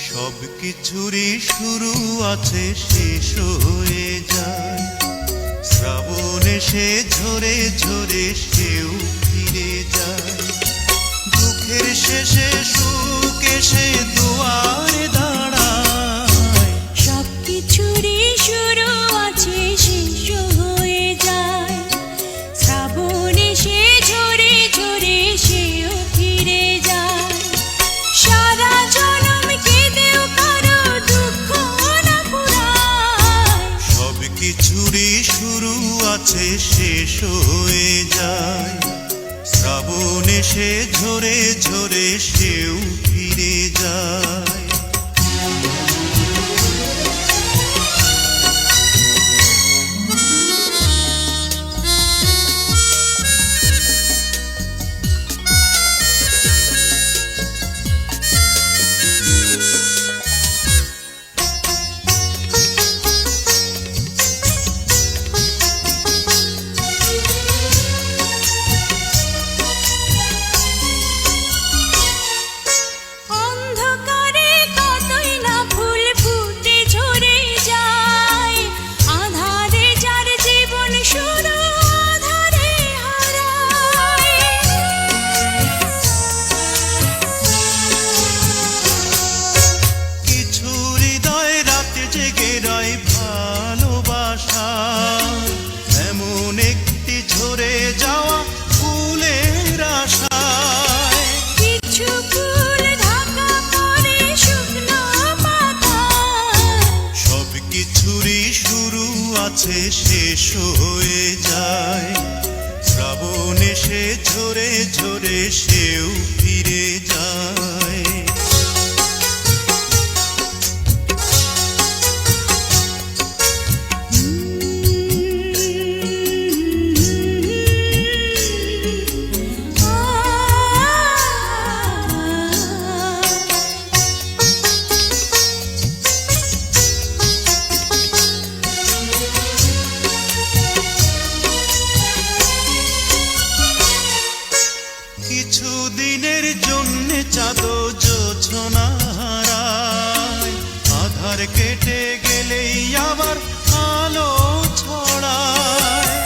সব কিছুরই শুরু আছে, শেষ হয়ে যায়। শ্রাবণ এসে ঝরে ঝরে সেও ফিরে যায়। দুঃখের শেষে সুখ এসে দুয়ারে দাঁড়ায়। সব কিছুরই শুরু আছে, শেষ হয়ে যায়। শ্রাবণ এসে ঝরে ঝরে সেও ফিরে যায়। সারা জনম কেঁদেও কারো দুঃখ না ফুরায়। সব কিছুরই শুরু আছে, শেষ হয়ে যায়। শ্রাবণ এসে ঝরে ঝরে সেও ফিরে যায়। অন্ধকারে কতই না ফুল ফুটে ঝরে যায়। আঁধারে যার জীবন শুরু, আঁধারে হারায়। কিছু হৃদয় রাতে জেগে রয় ভালোবাসা, এমন একটি ঝরে যাওয়া ফুলের আশায়। কিছু ফুল ঢাকা পড়ে শুকনো পাতায়। সব কিছুরই শুরু আছে, শেষ হয়ে যায়। শ্রাবণ এসে ঝরে ঝরে সেও ফিরে যায়। কিছু দিনের জন্য চাঁদ জোছনা হারায়। আধার কেটে গেলেই আবার আলো ছড়ায়।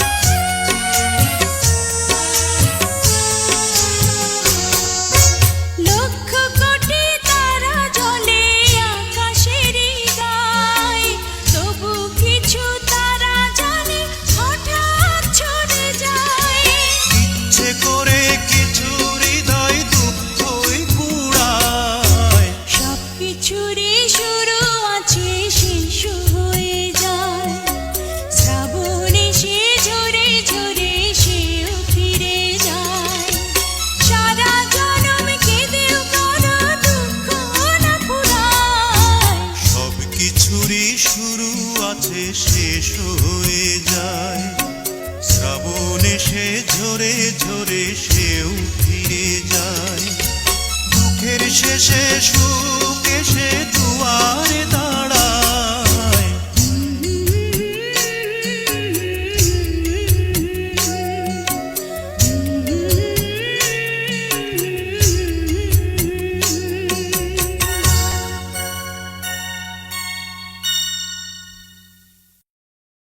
লক্ষ কোটি তারা জ্বলে আকাশেরই গায়। তবু কিছু তারা জানে হঠাৎ ছড়ে যায়। ইচ্ছে করে কিছু হৃদয় দুঃখই কুড়ায়। সব কিছুরই শুরু আছে, শেষ হয়ে যায়। শ্রাবণ এসে ঝরে ঝরে সেও ফিরে যায়। সারা জনম কেঁদেও কারো দুঃখ না ফুরায়। সব কিছুরই শুরু আছে, শেষ হয়ে যায়। শ্রাবণ এসে ঝরে ঝরে সেও ফিরে যায়। দুঃখের শেষে সুখ এসে